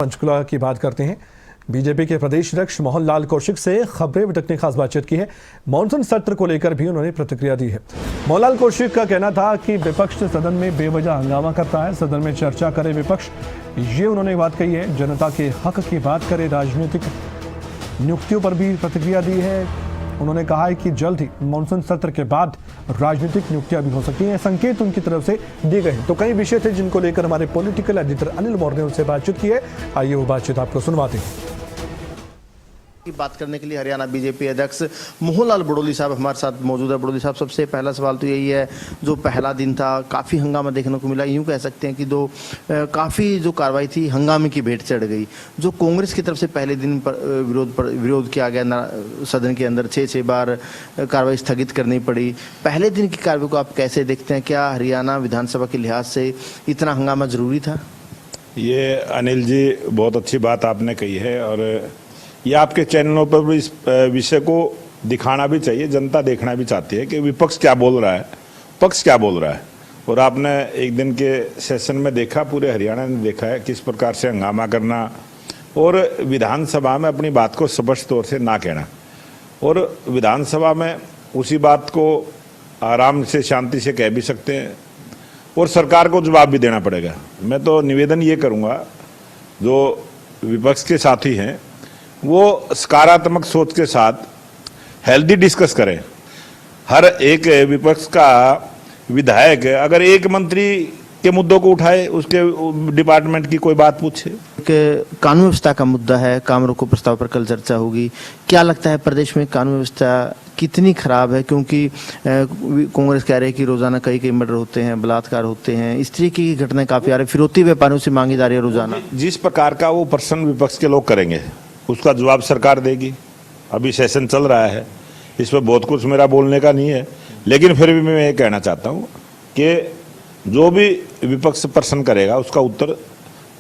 पंचकुला की बात करते हैं। बीजेपी के प्रदेश अध्यक्ष मोहन लाल कौशिक से खबरें विटक ने खास बातचीत की है। मॉनसून सत्र को लेकर भी उन्होंने प्रतिक्रिया दी है। मोहन लाल कौशिक का कहना था कि विपक्ष सदन में बेवजह हंगामा करता है, सदन में चर्चा करे विपक्ष, ये उन्होंने बात कही है। जनता के हक की बात करे, राजनीतिक नियुक्तियों पर भी प्रतिक्रिया दी है। उन्होंने कहा है कि जल्द ही मॉनसून सत्र के बाद राजनीतिक नियुक्तियां भी हो सकती हैं, संकेत उनकी तरफ से दिए गए। तो कई विषय थे जिनको लेकर हमारे पॉलिटिकल एडिटर अनिल मौर्य ने उनसे बातचीत की है। आइए वो बातचीत आपको सुनवाते हैं। की बात करने के लिए हरियाणा बीजेपी अध्यक्ष मोहन लाल बड़ोली साहब हमारे साथ मौजूद है। बड़ोली साहब, सबसे पहला सवाल तो यही है, जो पहला दिन था काफ़ी हंगामा देखने को मिला, यूं कह सकते हैं कि काफ़ी जो कार्रवाई थी हंगामे की भेंट चढ़ गई। जो कांग्रेस की तरफ से पहले दिन पर विरोध किया गया, सदन के अंदर 6 बार कार्रवाई स्थगित करनी पड़ी। पहले दिन की कार्रवाई को आप कैसे देखते हैं? क्या हरियाणा विधानसभा के लिहाज से इतना हंगामा जरूरी था? ये अनिल जी बहुत अच्छी बात आपने कही है और ये आपके चैनलों पर भी इस विषय को दिखाना भी चाहिए। जनता देखना भी चाहती है कि विपक्ष क्या बोल रहा है, पक्ष क्या बोल रहा है। और आपने एक दिन के सेशन में देखा, पूरे हरियाणा ने देखा है किस प्रकार से हंगामा करना और विधानसभा में अपनी बात को स्पष्ट तौर से ना कहना, और विधानसभा में उसी बात को आराम से शांति से कह भी सकते हैं और सरकार को जवाब भी देना पड़ेगा। मैं तो निवेदन ये करूँगा, जो विपक्ष के साथी हैं वो सकारात्मक सोच के साथ हेल्दी डिस्कस करें। हर एक विपक्ष का विधायक अगर एक मंत्री के मुद्दों को उठाए, उसके डिपार्टमेंट की कोई बात पूछे। कानून व्यवस्था का मुद्दा है, काम रोको प्रस्ताव पर कल चर्चा होगी। क्या लगता है प्रदेश में कानून व्यवस्था कितनी खराब है? क्योंकि कांग्रेस कह रही है कि रोजाना कई मर्डर होते हैं, बलात्कार होते हैं, इस तरह की घटनाएं काफी आ रही, फिरौती व्यापारियों से मांगी जा रही है रोजाना। जिस प्रकार का वो प्रश्न विपक्ष के लोग करेंगे उसका जवाब सरकार देगी। अभी सेशन चल रहा है, इस पर बहुत कुछ मेरा बोलने का नहीं है, लेकिन फिर भी मैं ये कहना चाहता हूँ कि जो भी विपक्ष प्रश्न करेगा उसका उत्तर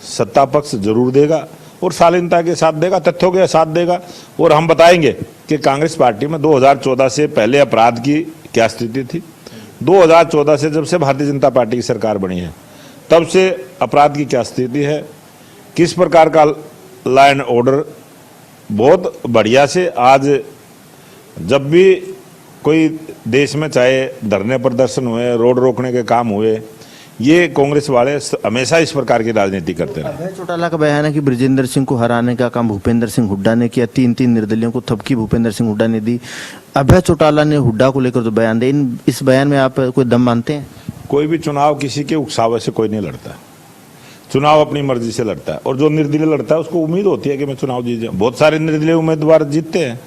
सत्ता पक्ष जरूर देगा और शालीनता के साथ देगा, तथ्यों के साथ देगा। और हम बताएंगे कि कांग्रेस पार्टी में 2014 से पहले अपराध की क्या स्थिति थी, 2014 से जब से भारतीय जनता पार्टी की सरकार बनी है तब से अपराध की क्या स्थिति है, किस प्रकार का लॉ एंड ऑर्डर बहुत बढ़िया से। आज जब भी कोई देश में चाहे धरने प्रदर्शन हुए, रोड रोकने के काम हुए, ये कांग्रेस वाले हमेशा इस प्रकार की राजनीति करते हैं। अभय चौटाला का बयान है कि बृजेंद्र सिंह को हराने का काम भूपेंद्र सिंह हुड्डा ने किया, 3 निर्दलियों को थपकी भूपेंद्र सिंह हुड्डा ने दी। अभय चौटाला ने हुड्डा को लेकर जो बयान दे, इस बयान में आप कोई दम मानते हैं? कोई भी चुनाव किसी के उकसावे से कोई नहीं लड़ता, चुनाव अपनी मर्जी से लड़ता है। और जो निर्दलीय लड़ता है उसको उम्मीद होती है कि मैं चुनाव जीत जाऊं। बहुत सारे निर्दलीय उम्मीदवार जीतते हैं।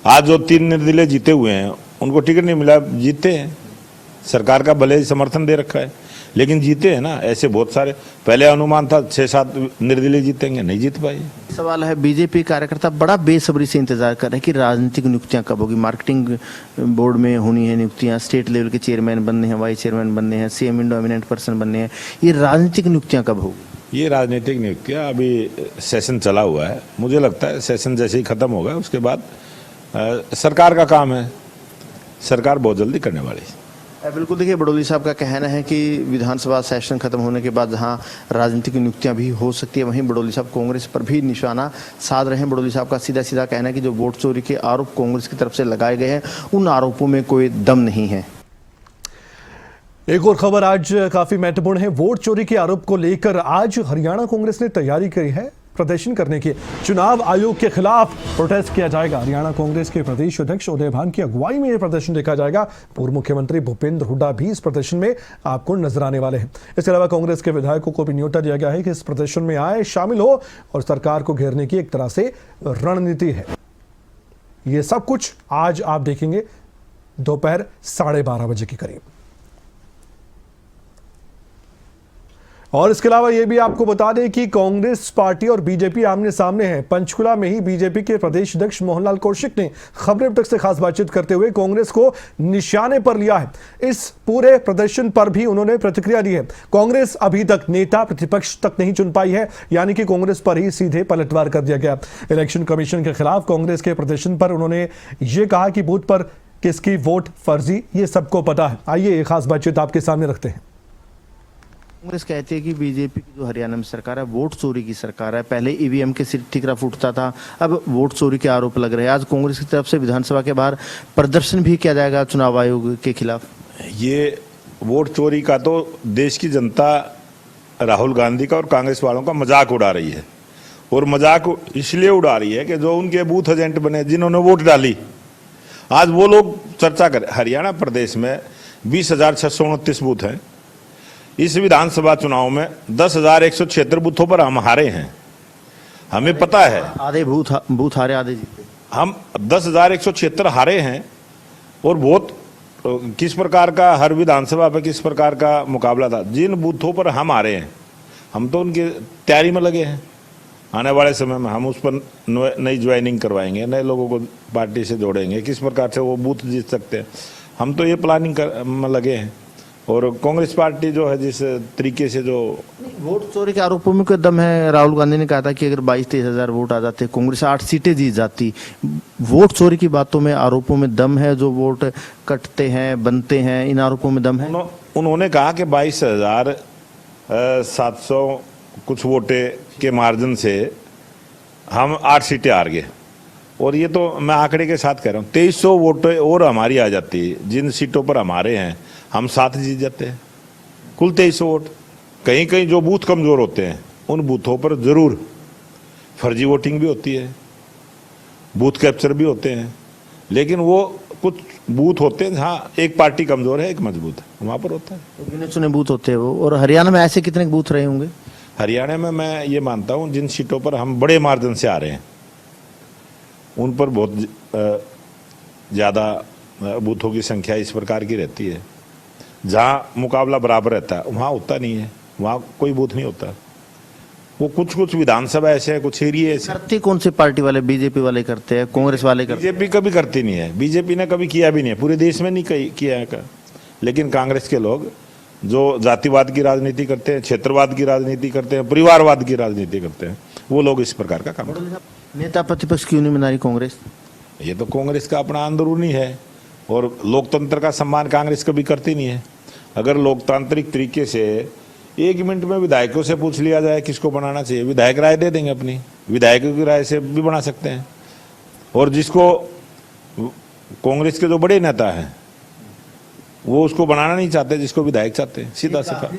आज जो 3 निर्दलीय जीते हुए हैं उनको टिकट नहीं मिला, जीते हैं, सरकार का भले ही समर्थन दे रखा है लेकिन जीते हैं ना। ऐसे बहुत सारे, पहले अनुमान था 6-7 निर्दलीय जीतेंगे, नहीं जीत पाए। सवाल है, बीजेपी कार्यकर्ता बड़ा बेसब्री से इंतजार कर रहे हैं कि राजनीतिक नियुक्तियां कब होगी। मार्केटिंग बोर्ड में होनी है नियुक्तियां, स्टेट लेवल के चेयरमैन बनने हैं, वाइस चेयरमैन बनने हैं, सीएम इंडो एमिनेंट पर्सन बनने हैं। ये राजनीतिक नियुक्तियां कब होगी? ये राजनीतिक नियुक्तियां, अभी सेशन चला हुआ है, मुझे लगता है सेशन जैसे ही खत्म होगा उसके बाद सरकार का काम है, सरकार बहुत जल्दी करने वाली है। बिल्कुल, देखिए बड़ोली साहब का कहना है कि विधानसभा सेशन खत्म होने के बाद जहां राजनीतिक नियुक्तियां भी हो सकती है, वहीं बड़ोली साहब कांग्रेस पर भी निशाना साध रहे हैं। बड़ोली साहब का सीधा कहना है कि जो वोट चोरी के आरोप कांग्रेस की तरफ से लगाए गए हैं उन आरोपों में कोई दम नहीं है। एक और खबर आज काफी महत्वपूर्ण है। वोट चोरी के आरोप को लेकर आज हरियाणा कांग्रेस ने तैयारी की है प्रदर्शन करने की। चुनाव आयोग के खिलाफ प्रोटेस्ट किया जाएगा। हरियाणा कांग्रेस के प्रदेश अध्यक्ष उदय भान की अगुवाई में यह प्रदर्शन देखा जाएगा। पूर्व मुख्यमंत्री भूपेंद्र हुड्डा भी इस प्रदर्शन में आपको नजर आने वाले हैं। इसके अलावा कांग्रेस के विधायकों को भी न्योता दिया गया है कि इस प्रदर्शन में आए, शामिल हो और सरकार को घेरने की एक तरह से रणनीति है। यह सब कुछ आज आप देखेंगे दोपहर 12:30 बजे के करीब। और इसके अलावा यह भी आपको बता दें कि कांग्रेस पार्टी और बीजेपी आमने सामने है। पंचकुला में ही बीजेपी के प्रदेश अध्यक्ष मोहन लाल कौशिक ने खबरें अब तक से खास बातचीत करते हुए कांग्रेस को निशाने पर लिया है। इस पूरे प्रदर्शन पर भी उन्होंने प्रतिक्रिया दी है। कांग्रेस अभी तक नेता प्रतिपक्ष तक नहीं चुन पाई है, यानी कि कांग्रेस पर ही सीधे पलटवार कर दिया गया। इलेक्शन कमीशन के खिलाफ कांग्रेस के प्रदर्शन पर उन्होंने ये कहा कि बूथ पर किसकी वोट फर्जी, ये सबको पता है। आइए ये खास बातचीत आपके सामने रखते हैं। कांग्रेस कहती है कि बीजेपी की जो हरियाणा में सरकार है वोट चोरी की सरकार है। पहले ईवीएम के सिर ठिकरा फूटता था, अब वोट चोरी के आरोप लग रहे हैं। आज कांग्रेस की तरफ से विधानसभा के बाहर प्रदर्शन भी किया जाएगा चुनाव आयोग के खिलाफ। ये वोट चोरी का तो देश की जनता राहुल गांधी का और कांग्रेस वालों का मजाक उड़ा रही है, और मजाक इसलिए उड़ा रही है कि जो उनके बूथ एजेंट बने, जिन्होंने वोट डाली, आज वो लोग चर्चा करें। हरियाणा प्रदेश में 20,629 बूथ हैं। इस विधानसभा चुनाव में 10,176 बूथों पर हम हारे हैं। हमें पता है, आधे बूथ हारे, आधे जीते। हम 10,176 हारे हैं, और बहुत किस प्रकार का हर विधानसभा पे किस प्रकार का मुकाबला था। जिन बूथों पर हम हारे हैं, हम तो उनकी तैयारी में लगे हैं। आने वाले समय में हम उस पर नई ज्वाइनिंग करवाएंगे, नए लोगों को पार्टी से जोड़ेंगे, किस प्रकार से वो बूथ जीत सकते हैं। हम तो ये प्लानिंग में लगे हैं। और कांग्रेस पार्टी जो है जिस तरीके से जो वोट चोरी के आरोपों में कोई दम है। राहुल गांधी ने कहा था कि अगर 22-23 हजार वोट आ जाते, कांग्रेस 8 सीटें जीत जाती। वोट चोरी की बातों में, आरोपों में दम है? जो वोट कटते हैं, बनते हैं, इन आरोपों में दम है? उन्होंने कहा कि 22,700 कुछ वोटे के मार्जिन से हम 8 सीटें हार गए। और ये तो मैं आंकड़े के साथ कह रहा हूँ, 2300 वोटें और हमारी आ जाती। जिन सीटों पर हमारे हैं, हम 7 जीत जाते हैं। कुल 2300 वोट। कहीं कहीं जो बूथ कमजोर होते हैं, उन बूथों पर जरूर फर्जी वोटिंग भी होती है, बूथ कैप्चर भी होते हैं। लेकिन वो कुछ बूथ होते हैं जहाँ एक पार्टी कमजोर है, एक मजबूत है, वहाँ पर होता है। तो गिने चुने बूथ होते हैं वो। और हरियाणा में ऐसे कितने बूथ रहे होंगे? हरियाणा में मैं ये मानता हूँ, जिन सीटों पर हम बड़े मार्जिन से आ रहे हैं, उन पर बहुत ज़्यादा बूथों की संख्या इस प्रकार की रहती है। जहाँ मुकाबला बराबर रहता है, वहाँ होता नहीं है, वहाँ कोई बूथ नहीं होता। वो कुछ विधानसभा ऐसे है, कुछ एरिया ऐसे। करती कौन सी पार्टी वाले? बीजेपी वाले करते हैं, कांग्रेस वाले करते हैं? बीजेपी कभी करती नहीं है। बीजेपी ने कभी किया भी नहीं है, पूरे देश में नहीं किया है। लेकिन कांग्रेस के लोग जो जातिवाद की राजनीति करते हैं, क्षेत्रवाद की राजनीति करते हैं, परिवारवाद की राजनीति करते हैं, वो लोग इस प्रकार का काम करते हैं। नेता प्रतिपक्ष क्यों नहीं बना रही कांग्रेस? ये तो कांग्रेस का अपना अंदरूनी है, और लोकतंत्र का सम्मान कांग्रेस कभी करती नहीं है। अगर लोकतांत्रिक तरीके से 1 मिनट में विधायकों से पूछ लिया जाए किसको बनाना चाहिए, विधायक राय दे देंगे अपनी। विधायकों की राय से भी बना सकते हैं। और जिसको कांग्रेस के जो बड़े नेता हैं, वो उसको बनाना नहीं चाहते जिसको विधायक चाहते हैं, सीधा सीधा।